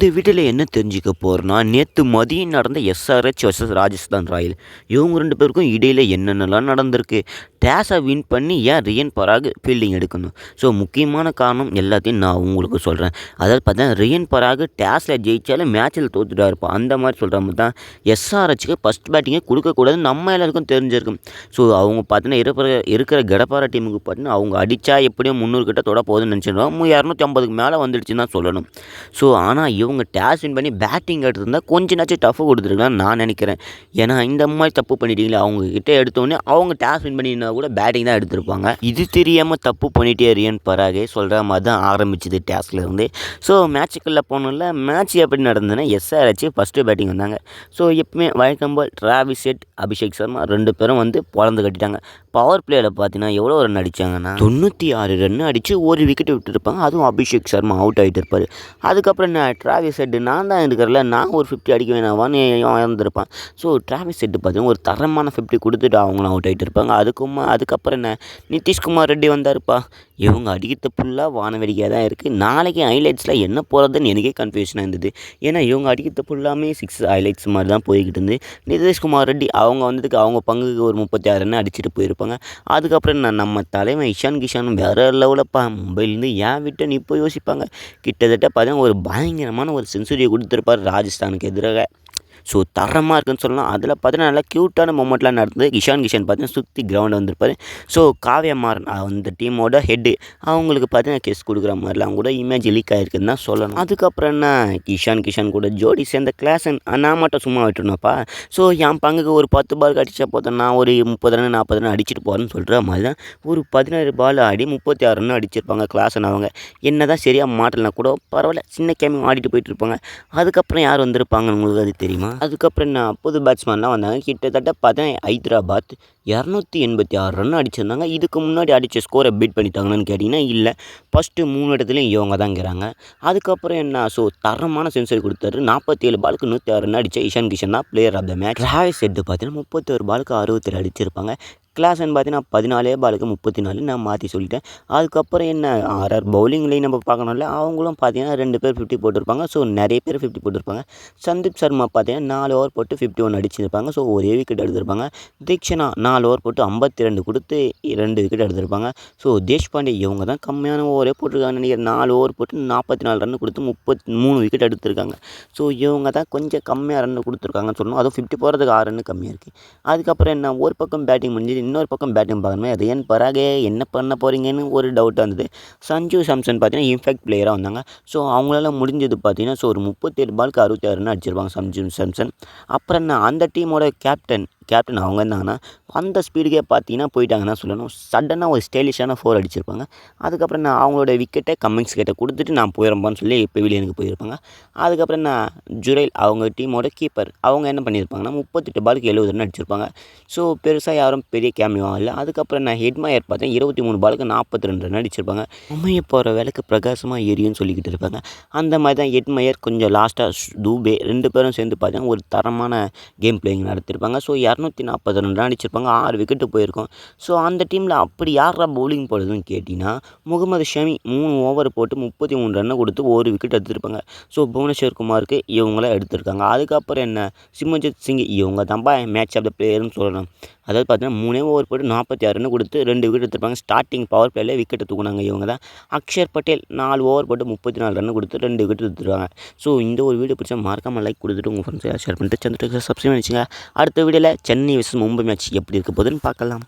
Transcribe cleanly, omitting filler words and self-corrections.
இந்த வீடியோவில் என்ன தெரிஞ்சுக்க போகிறோன்னா, நேற்று மதியம் நடந்த எஸ்ஆர்ஹெச் வர்சஸ் ராஜஸ்தான் ராயல் இவங்க 2 பேருக்கும் இடையில் என்னென்னலாம் நடந்திருக்கு. டேஸை வின் பண்ணி ஏன் ரியன் பராக் ஃபீல்டிங் எடுக்கணும்? ஸோ முக்கியமான காரணம் எல்லாத்தையும் நான் உங்களுக்கு சொல்கிறேன். அதாவது பார்த்தா ரியன் பராக் டேஸில் ஜெயித்தாலும் மேட்ச்சில் தோத்துட்டா இருப்பான். அந்த மாதிரி சொல்கிற மாதிரி தான் எஸ்ஆர்ஹெச்சுக்கு ஃபஸ்ட் பேட்டிங்கே கொடுக்கக்கூடாதுன்னு நம்ம எல்லாருக்கும் தெரிஞ்சிருக்கும். ஸோ அவங்க பார்த்தீங்கன்னா இருக்கிற கடப்பாரா டீமுக்கு பார்த்தீங்கன்னா அவங்க அடித்தா எப்படியும் 300 கிட்ட தொட போகுதுன்னு நினச்சிருந்தோம். 250க்கு மேலே வந்துடுச்சுன்னு தான் சொல்லணும். ஸோ ஆனால் இவங்க டேஸ் வின் பண்ணி பேட்டிங் எடுத்திருந்தால் கொஞ்ச நாச்சும் டஃப் கொடுத்துருக்கலாம் நான் நினைக்கிறேன். ஏன்னா இந்த மாதிரி தப்பு பண்ணிட்டீங்களே, அவங்கக்கிட்ட எடுத்தோடனே அவங்க டேஸ் வின் பண்ணினா கூட பேட்டிங் தான் எடுத்திருப்பாங்க. இது தெரியாமல் தப்பு பண்ணிட்டே ரியன் பராகே சொல்கிற மாதிரி தான் ஆரம்பிச்சுது டேஸ்லேருந்து. ஸோ மேட்சுக்குள்ளே போனோம்ல, மேட்ச் எப்படி நடந்ததுன்னா எஸ்ஆர்ஹெச் ஃபஸ்ட்டு பேட்டிங் வந்தாங்க. ஸோ எப்பவுமே வழக்கம் போல் டிராவிஸ் ஹெட், அபிஷேக் சர்மா 2 பேரும் வந்து பொழந்து கட்டிட்டாங்க. பவர் பிளேயில் பார்த்தீங்கன்னா எவ்வளோ ரன் அடித்தாங்கன்னா 96 ரன் அடித்து ஒரு விக்கெட் விட்டுருப்பாங்க. அதுவும் அபிஷேக் சர்மா அவுட் ஆகிட்டு இருப்பார். அதுக்கப்புறம் என்ன, டிராவிஸ் ஹெட் நான் தான் இருக்கிறல, நான் ஒரு 50 அடிக்க வேணாவான்னு இறந்துருப்பான். ஸோ டிராவிஸ் ஹெட் பார்த்தீங்கன்னா ஒரு தரமான 50 கொடுத்துட்டு அவங்களும் அவுட் ஆகிட்டு இருப்பாங்க. அதுக்கப்புறம் என்ன, நிதிஷ்குமார் ரெட்டி வந்தாருப்பா. இவங்க அடிக்கிறது ஃபுல்லாக வானவேடிக்கையாக தான் இருக்குது. நாளைக்கு ஹைலைட்ஸில் என்ன போகிறதுன்னு எனக்கே கன்ஃபியூஷனாக இருந்தது. ஏன்னா இவங்க அடிக்கிறது ஃபுல்லாமே 6 ஹைலைட்ஸ் மாதிரி தான் போய்கிட்டு இருந்து. நிதிஷ்குமார் ரெட்டி அவங்க வந்ததுக்கு அவங்க பங்குக்கு ஒரு 36 ரன் அடிச்சுட்டு போயிருப்பாங்க. அதுக்கப்புறம் நம்ம தலைவன் இஷான் கிஷான் வேறு லெவலப்பா. மும்பைலேருந்து ஏன் விட்டு இப்போ யோசிப்பாங்க. கிட்டத்தட்ட பார்த்தீங்கன்னா ஒரு பயங்கரமான ஒரு செஞ்சுரியை கொடுத்துருப்பார் ராஜஸ்தானுக்கு எதிராக. ஸோ தரமாக இருக்குன்னு சொல்லலாம். அதில் பார்த்தீங்கன்னா நல்லா க்யூட்டான மொமெண்ட்லாம் நடந்தது. இஷான் கிஷன் பார்த்தீங்கன்னா சுற்றி கிரவுண்ட் வந்திருப்பார். ஸோ காவ்யா மாறன் அந்த டீமோட ஹெட்டு அவங்களுக்கு பார்த்தீங்கன்னா கெஸ் கொடுக்குற மாதிரிலாம் கூட இமேஜ் லீக் ஆகிருக்குன்னு தான் சொல்லணும். அதுக்கப்புறம் என்ன, இஷான் கிஷன் கூட ஜோடி சேர்ந்த கிளாஸன் நான் மட்டும் சும்மா விட்டுருந்தோப்பா. ஸோ என் பங்குக்கு ஒரு 10 பால் அடித்தா போதும், நான் ஒரு 30 ரன் 40 ரன் அடிச்சுட்டு போகிறேன்னு சொல்கிற மாதிரி தான் ஒரு 16 பால் ஆடி 36 ரன் அடிச்சிருப்பாங்க கிளாஸன். அவங்க என்ன தான் சரியாக மாட்டலைனா கூட பரவாயில்ல, சின்ன கேமிங் ஆடிட்டு போயிட்டு இருப்பாங்க. அதுக்கப்புறம் யார் வந்திருப்பாங்கன்னு உங்களுக்கு அது தெரியுமா? அதுக்கப்புறம் என்ன, புது பேட்ஸ்மேன்லாம் வந்தாங்க. கிட்டத்தட்ட பார்த்தீங்கன்னா ஹைதராபாத் 286 ரன் அடிச்சிருந்தாங்க. இதுக்கு முன்னாடி அடித்த ஸ்கோரை பீட் பண்ணிட்டாங்கன்னு கேட்டிங்கன்னா இல்லை, ஃபஸ்ட்டு 3 இடத்துலையும் இவங்க தான் இருக்கிறாங்க. அதுக்கப்புறம் என்ன, ஸோ தரமான செஞ்சுரி கொடுத்தாரு. 47 பாலுக்கு 106 ரன் அடித்த இஷான் கிஷன் தான் player of the match. Travis Head பார்த்தீங்கன்னா 31 பாலுக்கு 67 அடிச்சிருப்பாங்க. கிளாஸ்ன்னு பார்த்தீங்கன்னா 14 பாலுக்கு 34 நான் மாற்றி சொல்லிட்டேன். அதுக்கப்புறம் என்ன, ஆர்ஆர் பவுலிங்லேயும் நம்ம பார்க்கணும்ல, அவங்களும் பார்த்தீங்கன்னா 2 பேர் 50 போட்டிருப்பாங்க. ஸோ நிறைய பேர் 50 போட்டிருப்பாங்க. சந்தீப் சர்மா பார்த்தீங்கன்னா 4 ஓவர் போட்டு 51 அடிச்சிருப்பாங்க. ஸோ ஒரே விக்கெட் எடுத்திருப்பாங்க. தீக்ஷனா 4 ஓவர் போட்டு 52 கொடுத்து 2 விக்கெட் எடுத்திருப்பாங்க. ஸோ தேஷ்பாண்டே இவங்க தான் கம்மியான ஓவரே போட்டிருக்காங்க நினைக்கிறேன். 4 ஓவர் போட்டு 44 ரன் கொடுத்து 33 விக்கெட் எடுத்திருக்காங்க. ஸோ இவங்க தான் கொஞ்சம் கம்மியாக ரன் கொடுத்துருக்காங்கன்னு சொல்லணும். அதுவும் 50 போகிறதுக்கு 6 ரன் கம்மியாக இருக்குது. அதுக்கப்புறம் என்ன, ஒரு பக்கம் பேட்டிங் முடிஞ்சு இன்னொரு பக்கம் பேட்டிங் பார்க்கணுமே, ரியன் பராகே என்ன பண்ண போகிறீங்கன்னு ஒரு டவுட் வந்தது. சஞ்சு சாம்சன் பார்த்தீங்கன்னா இம்பேக்ட் பிளேயராக வந்தாங்க. ஸோ அவங்களால முடிஞ்சது பார்த்தீங்கன்னா ஸோ ஒரு 37 பாலுக்கு 66 ரன் அடிச்சிருப்பாங்க சஞ்சு சாம்சன். அப்புறம் என்ன, அந்த டீமோட கேப்டன் அவங்க இருந்தாங்கன்னா அந்த ஸ்பீடுக்கே பார்த்தீங்கன்னா போயிட்டாங்கன்னா சொல்லணும். சடனாக ஒரு ஸ்டைலிஷான 4 அடிச்சிருப்பாங்க. அதுக்கப்புறம் நான் அவங்களோட விக்கெட்டை கம்மிங்ஸ் கிட்ட கொடுத்துட்டு நான் போயிடுறப்பான்னு சொல்லி பெவிலியனுக்கு போயிருப்பாங்க. அதுக்கப்புறம் நான் ஜுரைல் அவங்க டீமோட கீப்பர் அவங்க என்ன பண்ணியிருப்பாங்கன்னா 38 பாலுக்கு 70 ரன் அடிச்சிருப்பாங்க. ஸோ பெருசாக யாரும் பெரிய கேமியோ இல்லை. அதுக்கப்புறம் நான் ஹெட்மயர் பார்த்தேன் 23 பாலுக்கு 42 ரன் அடிச்சிருப்பாங்க. உண்மையை போகிற வேலைக்கு பிரகாசமாக எரியும்னு சொல்லிக்கிட்டு இருப்பாங்க. அந்த மாதிரி தான் ஹெட்மயர் கொஞ்சம் லாஸ்ட்டாக தூபே 2 பேரும் சேர்ந்து பார்த்தீங்கன்னா ஒரு தரமான கேம் பிளேயிங் நடத்திருப்பாங்க. ஸோ 240 ரன் அடிச்சிருப்பாங்க. 6 விக்கெட்டு போயிருக்கும். ஸோ அந்த டீமில் அப்படி யாரா பவுலிங் போடுறதுன்னு கேட்டிங்கன்னா முகமது ஷமி 3 ஓவர் போட்டு 33 ரன்னை கொடுத்து 1 விக்கெட் எடுத்திருப்பாங்க. ஸோ புவனேஸ்வர் குமாருக்கு இவங்களாம் எடுத்திருக்காங்க. அதுக்கப்புறம் என்ன, சிம்ரன்ஜித் சிங் இவங்க தான்ப்பா மேட்ச் ஆஃப் த பிளேயர்னு சொல்லணும். அதாவது பார்த்தீங்கன்னா 3 ஓவர் போட்டு 46 ரன் கொடுத்து 2 விக்கெட் எடுத்திருப்பாங்க. ஸ்டார்டிங் பவர் பிளேயில் விக்கெட்டை தூக்குனாங்க இவங்க தான். அக்ஷர் பட்டேல் 4 ஓவர் போட்டு 34 ரன் கொடுத்து 2 விக்கெட் எடுத்துருவாங்க. ஸோ இந்த ஒரு வீடியோ பிடிச்சா மறக்காமல் லைக் கொடுத்துட்டு உங்கள் ஃப்ரெண்ட்ஸை ஷேர் பண்ணிட்டு சந்திரக்கு சப்ஸ்கிரைப் பண்ணிச்சுங்க. அடுத்த வீடியோவில் சென்னை vs மும்பை மேட்ச் எப்படி இருக்க போகுதுன்னு பார்க்கலாம்.